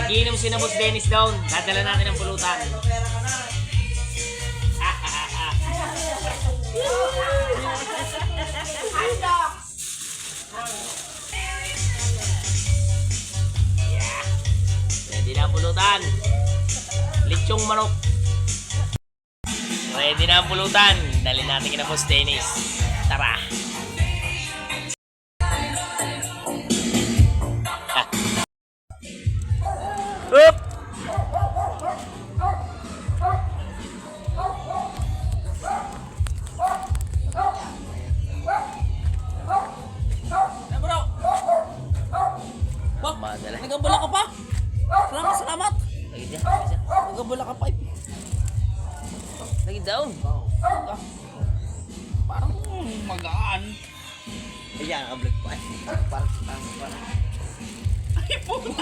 Nagiinom si na Boss Dennis down. Dadala natin ang pulutan. Yeah. Ready na ang pulutan. Lechong manok. Ready na ang pulutan. Dali natin kina Boss Dennis. Tara. Up. Madala. Nagabula ka pa? Salamat, salamat. Lagi dyan. Nagabula ka pa. Lagi down. Parang magaan. Ayan, naka-vlog pa. Parang. Ay, puto.